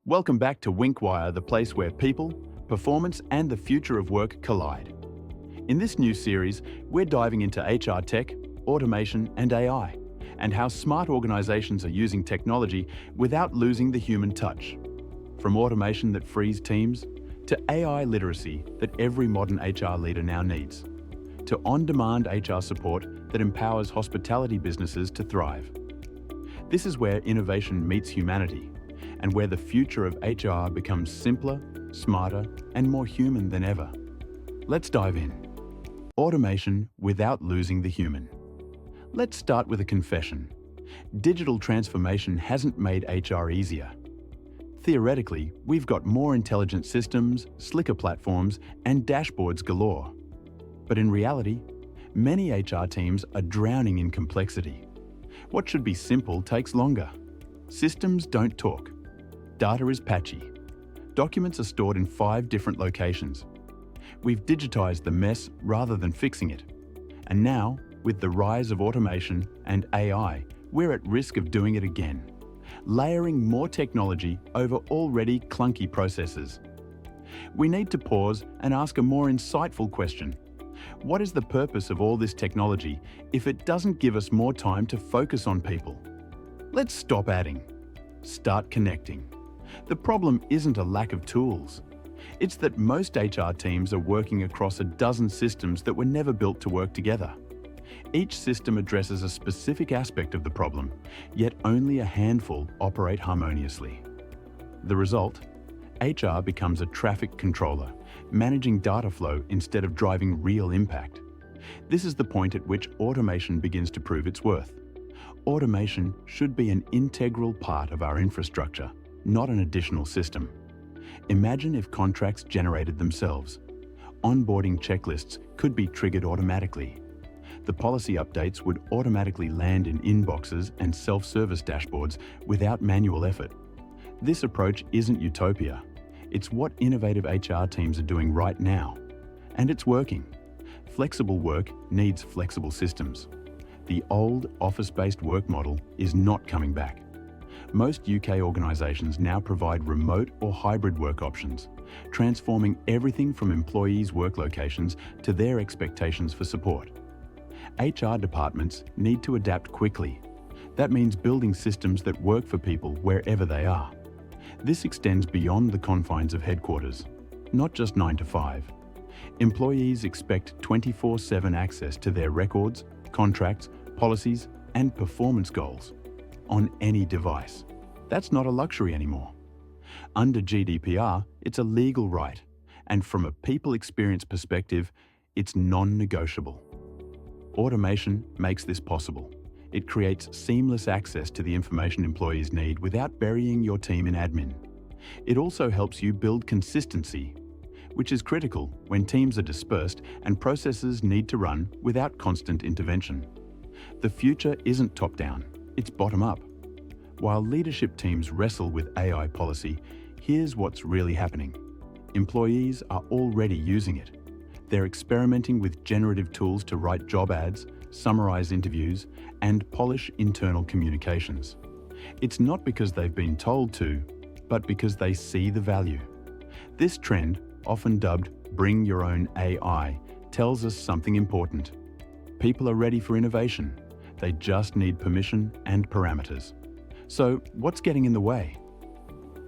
Welcome back to 𝗟𝗏, the place where people, performance, and the future of work collide. In this new series, we're diving into HR tech, automation, and AI, and how smart organizations are using technology without losing the human touch. From automation that frees teams, to AI literacy that every modern HR leader now needs, to on-demand HR support that empowers hospitality businesses to thrive. This is where innovation meets humanity, and where the future of HR becomes simpler, smarter, and more human than ever. Let's dive in. Automation without losing the human. Let's start with a confession. Digital transformation hasn't made HR easier. Theoretically, we've got more intelligent systems, slicker platforms, and dashboards galore. But in reality, many HR teams are drowning in complexity. What should be simple takes longer. Systems don't talk. Data is patchy. Documents are stored in 5 different locations. We've digitized the mess rather than fixing it. And now, with the rise of automation and AI, we're at risk of doing it again, layering more technology over already clunky processes. We need to pause and ask a more insightful question. What is the purpose of all this technology if it doesn't give us more time to focus on people? Let's stop adding. Start connecting. The problem isn't a lack of tools. It's that most HR teams are working across a dozen systems that were never built to work together. Each system addresses a specific aspect of the problem, yet only a handful operate harmoniously. The result? HR becomes a traffic controller, managing data flow instead of driving real impact. This is the point at which automation begins to prove its worth. Automation should be an integral part of our infrastructure, not an additional system. Imagine if contracts generated themselves. Onboarding checklists could be triggered automatically. The policy updates would automatically land in inboxes and self-service dashboards without manual effort. This approach isn't utopia. It's what innovative HR teams are doing right now. And it's working. Flexible work needs flexible systems. The old office-based work model is not coming back. Most UK organisations now provide remote or hybrid work options, transforming everything from employees' work locations to their expectations for support. HR departments need to adapt quickly. That means building systems that work for people wherever they are. This extends beyond the confines of headquarters, not just 9 to 5. Employees expect 24/7 access to their records, contracts, policies, and performance goals on any device. That's not a luxury anymore. Under GDPR, it's a legal right, and from a people experience perspective, it's non-negotiable. Automation makes this possible. It creates seamless access to the information employees need without burying your team in admin. It also helps you build consistency, which is critical when teams are dispersed and processes need to run without constant intervention. The future isn't top-down, it's bottom-up. While leadership teams wrestle with AI policy, here's what's really happening. Employees are already using it. They're experimenting with generative tools to write job ads, summarize interviews, and polish internal communications. It's not because they've been told to, but because they see the value. This trend, often dubbed "bring your own AI," tells us something important. People are ready for innovation. They just need permission and parameters. So, what's getting in the way?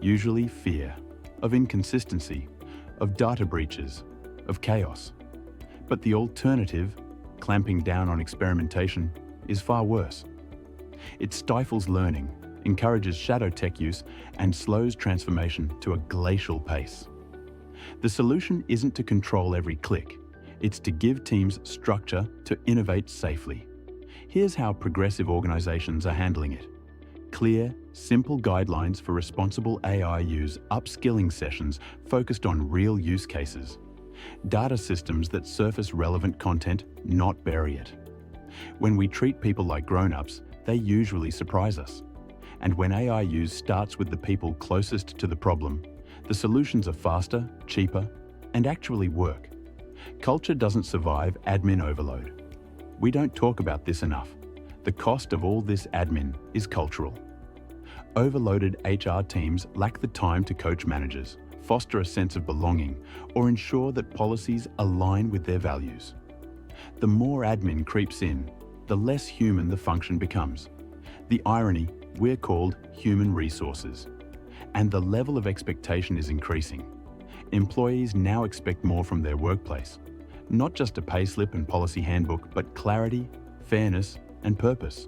Usually fear, of inconsistency, of data breaches, of chaos. But the alternative, clamping down on experimentation, is far worse. It stifles learning, encourages shadow tech use, and slows transformation to a glacial pace. The solution isn't to control every click. It's to give teams structure to innovate safely. Here's how progressive organizations are handling it. Clear, simple guidelines for responsible AI use, upskilling sessions focused on real use cases. Data systems that surface relevant content, not bury it. When we treat people like grown-ups, they usually surprise us. And when AI use starts with the people closest to the problem, the solutions are faster, cheaper, and actually work. Culture doesn't survive admin overload. We don't talk about this enough. The cost of all this admin is cultural. Overloaded HR teams lack the time to coach managers, foster a sense of belonging, or ensure that policies align with their values. The more admin creeps in, the less human the function becomes. The irony, we're called human resources. And the level of expectation is increasing. Employees now expect more from their workplace. Not just a payslip and policy handbook, but clarity, fairness, and purpose.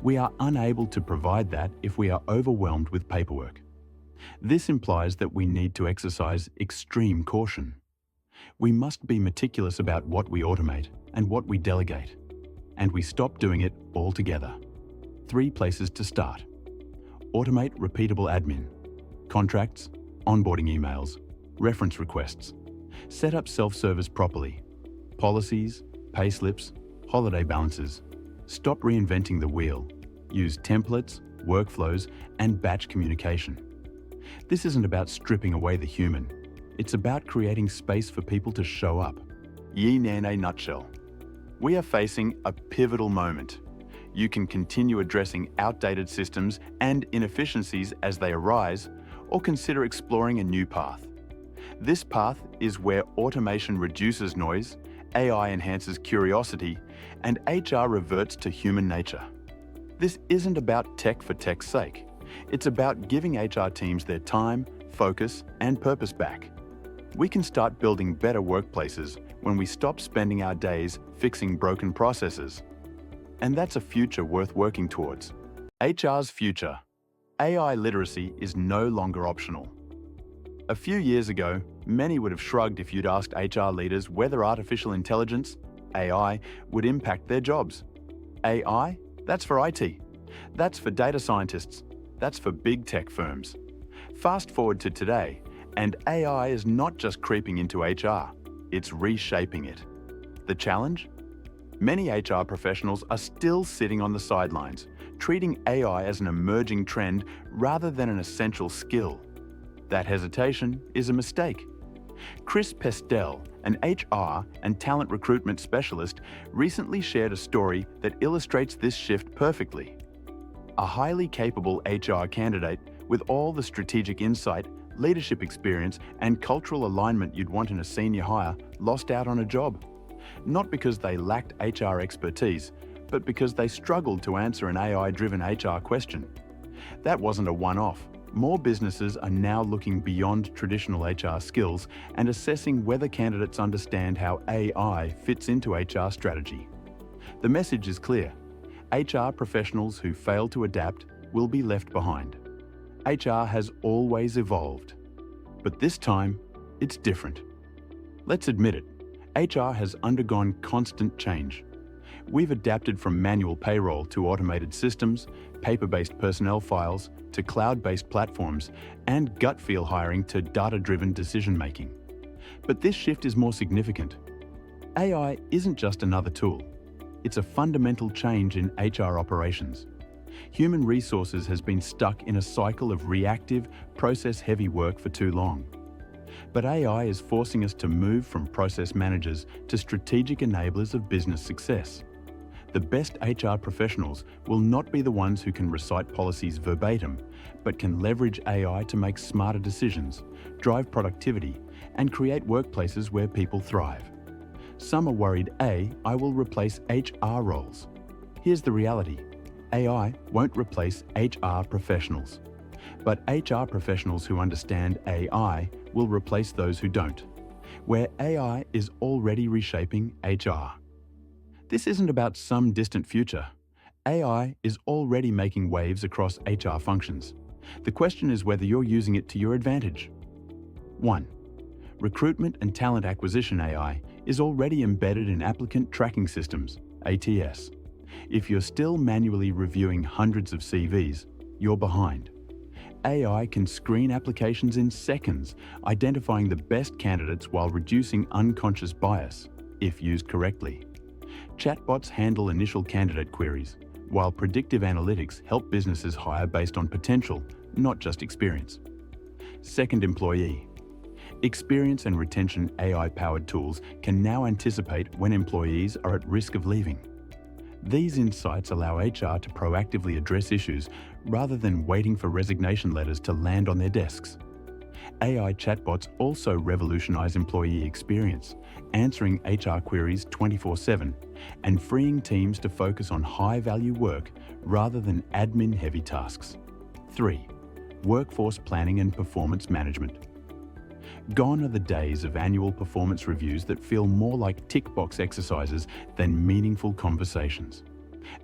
We are unable to provide that if we are overwhelmed with paperwork. This implies that we need to exercise extreme caution. We must be meticulous about what we automate and what we delegate, and we stop doing it altogether. 3 places to start. Automate repeatable admin, contracts, onboarding emails, reference requests. Set up self-service properly. Policies, payslips, holiday balances. Stop reinventing the wheel. Use templates, workflows, and batch communication. This isn't about stripping away the human. It's about creating space for people to show up. In a nutshell, we are facing a pivotal moment. You can continue addressing outdated systems and inefficiencies as they arise, or consider exploring a new path. This path is where automation reduces noise, AI enhances curiosity, and HR reverts to human nature. This isn't about tech for tech's sake. It's about giving HR teams their time, focus, and purpose back. We can start building better workplaces when we stop spending our days fixing broken processes. And that's a future worth working towards. HR's future. AI literacy is no longer optional. A few years ago, many would have shrugged if you'd asked HR leaders whether artificial intelligence, AI, would impact their jobs. AI? That's for IT. That's for data scientists. That's for big tech firms. Fast forward to today, and AI is not just creeping into HR, it's reshaping it. The challenge? Many HR professionals are still sitting on the sidelines, treating AI as an emerging trend rather than an essential skill. That hesitation is a mistake. Chris Pestel, an HR and talent recruitment specialist, recently shared a story that illustrates this shift perfectly. A highly capable HR candidate with all the strategic insight, leadership experience, and cultural alignment you'd want in a senior hire lost out on a job. Not because they lacked HR expertise, but because they struggled to answer an AI-driven HR question. That wasn't a one-off. More businesses are now looking beyond traditional HR skills and assessing whether candidates understand how AI fits into HR strategy. The message is clear. HR professionals who fail to adapt will be left behind. HR has always evolved, but this time it's different. Let's admit it, HR has undergone constant change. We've adapted from manual payroll to automated systems, paper-based personnel files to cloud-based platforms, and gut feel hiring to data-driven decision-making. But this shift is more significant. AI isn't just another tool. It's a fundamental change in HR operations. Human resources has been stuck in a cycle of reactive, process-heavy work for too long. But AI is forcing us to move from process managers to strategic enablers of business success. The best HR professionals will not be the ones who can recite policies verbatim, but can leverage AI to make smarter decisions, drive productivity, and create workplaces where people thrive. Some are worried AI will replace HR roles. Here's the reality. AI won't replace HR professionals. But HR professionals who understand AI will replace those who don't, where AI is already reshaping HR. This isn't about some distant future. AI is already making waves across HR functions. The question is whether you're using it to your advantage. 1. Recruitment and talent acquisition AI is already embedded in applicant tracking systems, ATS. If you're still manually reviewing hundreds of CVs, you're behind. AI can screen applications in seconds, identifying the best candidates while reducing unconscious bias, if used correctly. Chatbots handle initial candidate queries, while predictive analytics help businesses hire based on potential, not just experience. Second, employee. Experience and retention AI-powered tools can now anticipate when employees are at risk of leaving. These insights allow HR to proactively address issues rather than waiting for resignation letters to land on their desks. AI chatbots also revolutionize employee experience, answering HR queries 24/7 and freeing teams to focus on high-value work rather than admin-heavy tasks. 3. Workforce planning and performance management. Gone are the days of annual performance reviews that feel more like tick-box exercises than meaningful conversations.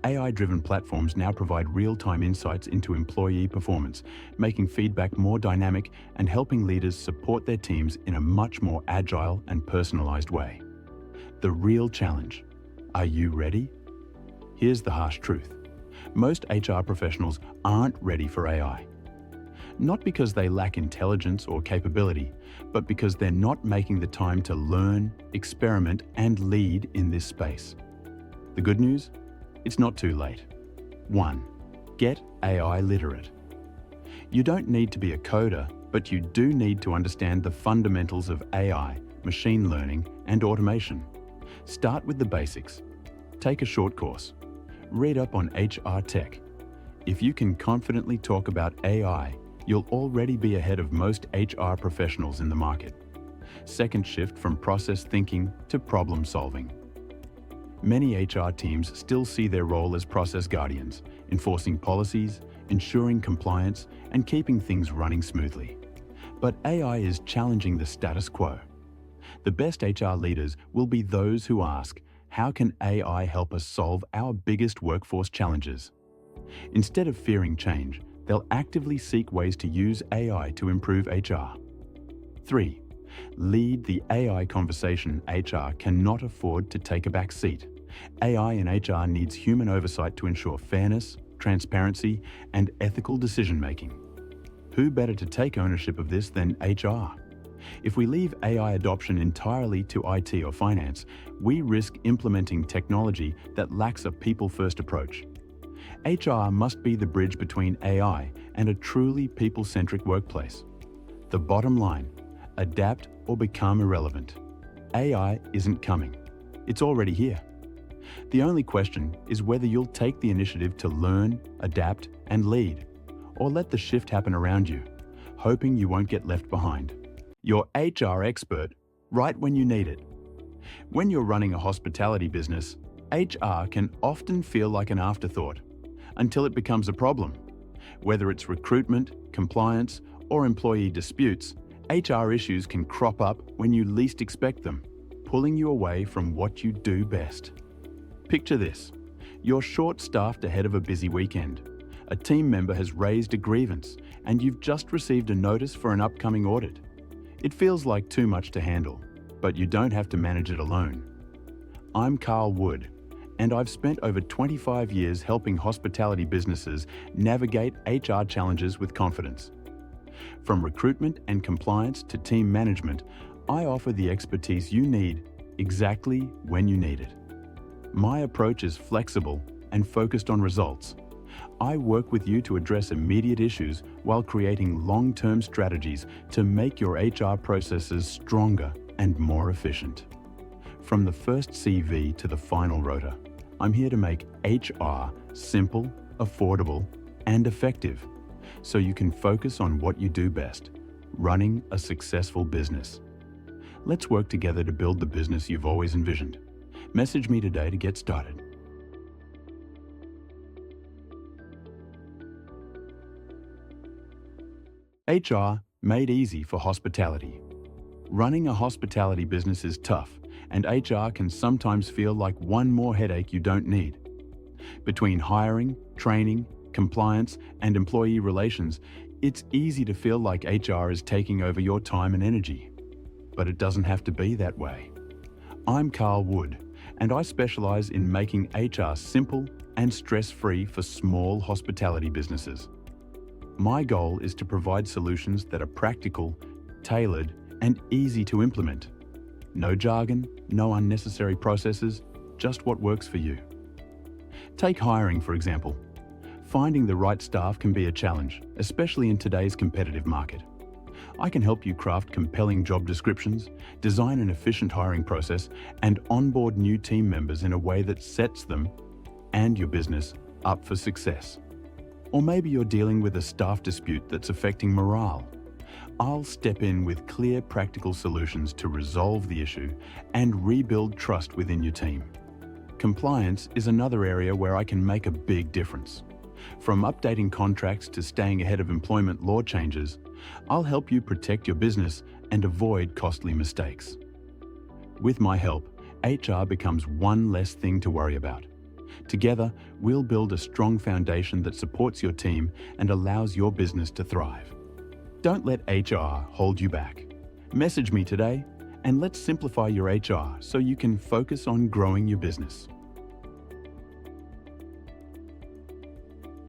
AI-driven platforms now provide real-time insights into employee performance, making feedback more dynamic and helping leaders support their teams in a much more agile and personalized way. The real challenge: are you ready? Here's the harsh truth. Most HR professionals aren't ready for AI. Not because they lack intelligence or capability, but because they're not making the time to learn, experiment, and lead in this space. The good news? It's not too late. 1. Get AI literate. You don't need to be a coder, but you do need to understand the fundamentals of AI, machine learning, and automation. Start with the basics. Take a short course. Read up on HR tech. If you can confidently talk about AI, you'll already be ahead of most HR professionals in the market. Second, shift from process thinking to problem solving. Many HR teams still see their role as process guardians, enforcing policies, ensuring compliance, and keeping things running smoothly. But AI is challenging the status quo. The best HR leaders will be those who ask, how can AI help us solve our biggest workforce challenges? Instead of fearing change, they'll actively seek ways to use AI to improve HR. 3. Lead the AI conversation. HR cannot afford to take a back seat. AI in HR needs human oversight to ensure fairness, transparency, and ethical decision-making. Who better to take ownership of this than HR? If we leave AI adoption entirely to IT or finance, we risk implementing technology that lacks a people-first approach. HR must be the bridge between AI and a truly people-centric workplace. The bottom line: adapt or become irrelevant. AI isn't coming. It's already here. The only question is whether you'll take the initiative to learn, adapt, and lead, or let the shift happen around you, hoping you won't get left behind. Your HR expert, right when you need it. When you're running a hospitality business, HR can often feel like an afterthought until it becomes a problem. Whether it's recruitment, compliance, or employee disputes, HR issues can crop up when you least expect them, pulling you away from what you do best. Picture this. You're short-staffed ahead of a busy weekend. A team member has raised a grievance, and you've just received a notice for an upcoming audit. It feels like too much to handle, but you don't have to manage it alone. I'm 𝗪𝗆, and I've spent over 25 years helping hospitality businesses navigate HR challenges with confidence. From recruitment and compliance to team management, I offer the expertise you need exactly when you need it. My approach is flexible and focused on results. I work with you to address immediate issues while creating long-term strategies to make your HR processes stronger and more efficient. From the first CV to the final rota, I'm here to make HR simple, affordable, and effective, so you can focus on what you do best, running a successful business. Let's work together to build the business you've always envisioned. Message me today to get started. HR made easy for hospitality. Running a hospitality business is tough, and HR can sometimes feel like one more headache you don't need. Between hiring, training, compliance, and employee relations, it's easy to feel like HR is taking over your time and energy. But it doesn't have to be that way. I'm 𝗪𝗆, and I specialize in making HR simple and stress-free for small hospitality businesses. My goal is to provide solutions that are practical, tailored, and easy to implement. No jargon, no unnecessary processes, just what works for you. Take hiring, for example. Finding the right staff can be a challenge, especially in today's competitive market. I can help you craft compelling job descriptions, design an efficient hiring process, and onboard new team members in a way that sets them and your business up for success. Or maybe you're dealing with a staff dispute that's affecting morale. I'll step in with clear, practical solutions to resolve the issue and rebuild trust within your team. Compliance is another area where I can make a big difference. From updating contracts to staying ahead of employment law changes, I'll help you protect your business and avoid costly mistakes. With my help, HR becomes one less thing to worry about. Together, we'll build a strong foundation that supports your team and allows your business to thrive. Don't let HR hold you back. Message me today and let's simplify your HR so you can focus on growing your business.